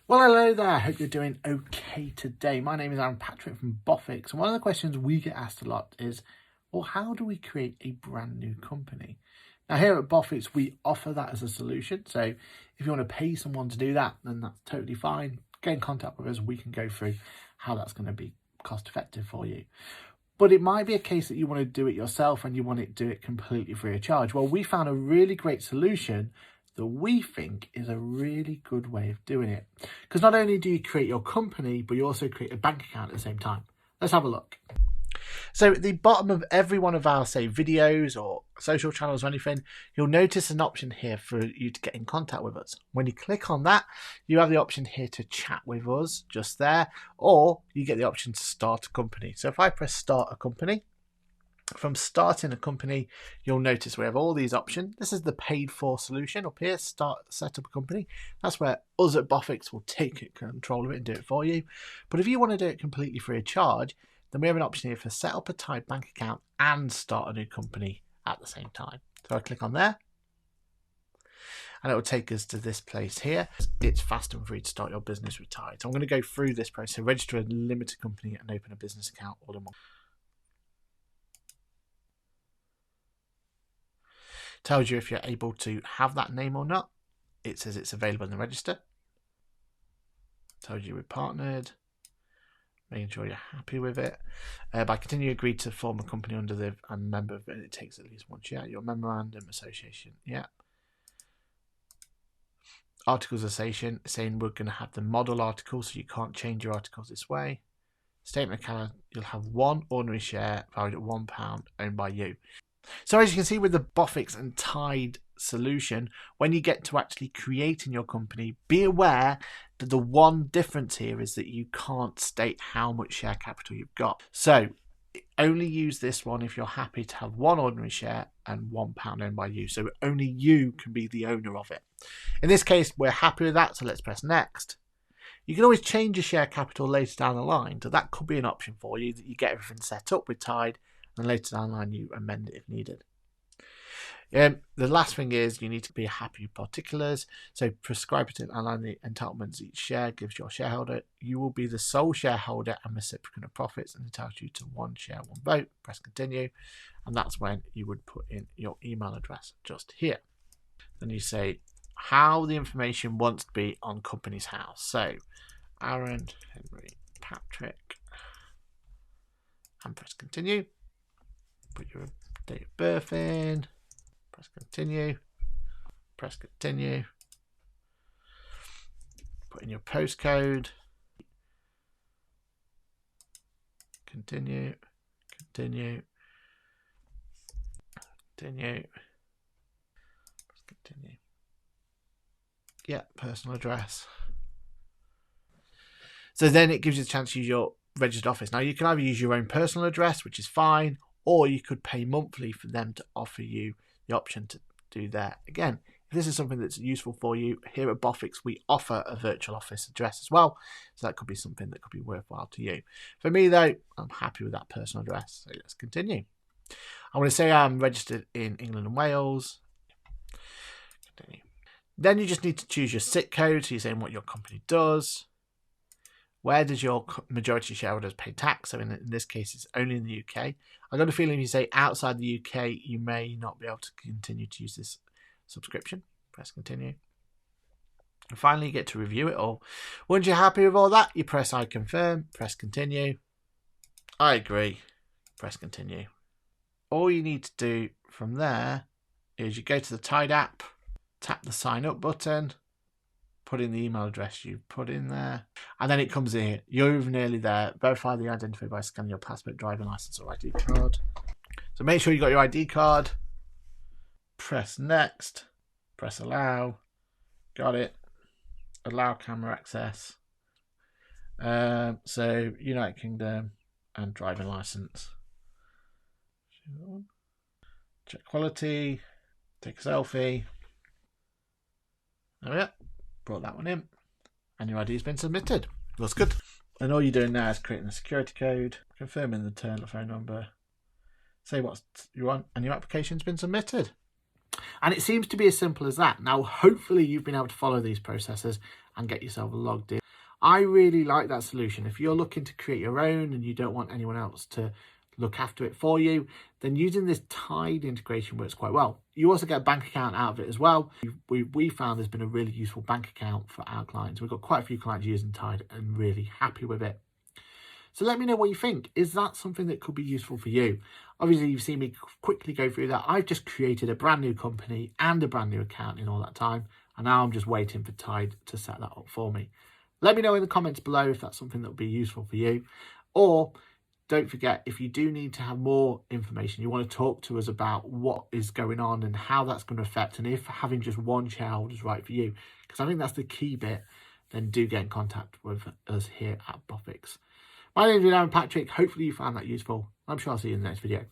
Well, hello there. I hope you're doing okay today. My name is Aaron Patrick from Boffix. And one of the questions we get asked a lot is, well, how do we create a brand new company? Now, here at Boffix, we offer that as a solution. So if you want to pay someone to do that, then that's totally fine. Get in contact with us. We can go through how that's going to be cost effective for you. But it might be a case that you want to do it yourself and you want to do it completely free of charge. Well, we found a really great solution that we think is a really good way of doing it. Because not only do you create your company, but you also create a bank account at the same time. Let's have a look. So at the bottom of every one of our, say, videos or social channels or anything, you'll notice an option here for you to get in contact with us. When you click on that, you have the option here to chat with us just there, or you get the option to start a company. So if I press start a company, from starting a company, you'll notice we have all these options. This is the paid for solution up here, set up a company. That's where us at Boffix will take control of it and do it for you. But if you want to do it completely free of charge, then we have an option here for set up a tied bank account and start a new company at the same time. So I click on there and it will take us to this place here. It's fast and free to start your business with Tide. So I'm going to go through this process, register a limited company and open a business account all in one. Tells you if you're able to have that name or not. It says it's available in the register. Tells you we're partnered. Making sure you're happy with it. By continue, agree to form a company under the and member of it. It takes at least one share. Your memorandum association, yeah. Articles of association, saying we're going to have the model article, so you can't change your articles this way. Statement of account, you'll have one ordinary share valued at £1 owned by you. So as you can see with the Boffix and Tide solution, when you get to actually creating your company, be aware that the one difference here is that you can't state how much share capital you've got. So only use this one if you're happy to have one ordinary share and £1 owned by you. So only you can be the owner of it. In this case, we're happy with that, so let's press next. You can always change your share capital later down the line, so that could be an option for you, that you get everything set up with Tide and later down the line you amend it if needed. The last thing is you need to be happy with particulars. So prescribe to outline the entitlements each share gives your shareholder. You will be the sole shareholder and recipient of profits and entitles you to one share, one vote. Press continue. And that's when you would put in your email address just here. Then you say how the information wants to be on company's house. So Aaron Henry Patrick and press continue. Put your date of birth in, press continue, put in your postcode, continue, press continue. Yeah, personal address. So then it gives you the chance to use your registered office. Now you can either use your own personal address, which is fine, or you could pay monthly for them to offer you the option to do that. Again, if this is something that's useful for you, here at Boffix, we offer a virtual office address as well. So that could be something that could be worthwhile to you. For me, though, I'm happy with that personal address. So let's continue. I want to say I'm registered in England and Wales. Continue. Then you just need to choose your SIT code. So you're saying what your company does. Where does your majority shareholders pay tax? So in this case, it's only in the UK. I've got a feeling if you say outside the UK, you may not be able to continue to use this subscription. Press continue. And finally, you get to review it all. Once you're happy with all that, you press I confirm, press continue. I agree, press continue. All you need to do from there is you go to the Tide app, tap the sign up button, put in the email address you put in there, and then it comes in here. You're nearly there. Verify the identity by scanning your passport, driving license, or ID card. So make sure you got your ID card. Press next. Press allow. Got it. Allow camera access. So United Kingdom and driving license. Check quality. Take a selfie. There we go. Brought that one in, and your ID has been submitted. Looks good. And all you're doing now is creating a security code, confirming the telephone number, say what you want, and your application's been submitted. And it seems to be as simple as that. Now, hopefully you've been able to follow these processes and get yourself logged in. I really like that solution. If you're looking to create your own and you don't want anyone else to look after it for you, then using this Tide integration works quite well. You also get a bank account out of it as well. We found there's been a really useful bank account for our clients. We've got quite a few clients using Tide and really happy with it. So let me know what you think. Is that something that could be useful for you? Obviously, you've seen me quickly go through that. I've just created a brand new company and a brand new account in all that time. And now I'm just waiting for Tide to set that up for me. Let me know in the comments below if that's something that would be useful for you. Or don't forget, if you do need to have more information, you want to talk to us about what is going on and how that's going to affect, and if having just one shareholder is right for you, because I think that's the key bit, then do get in contact with us here at Boffix. My name is Aaron Patrick. Hopefully you found that useful. I'm sure I'll see you in the next video.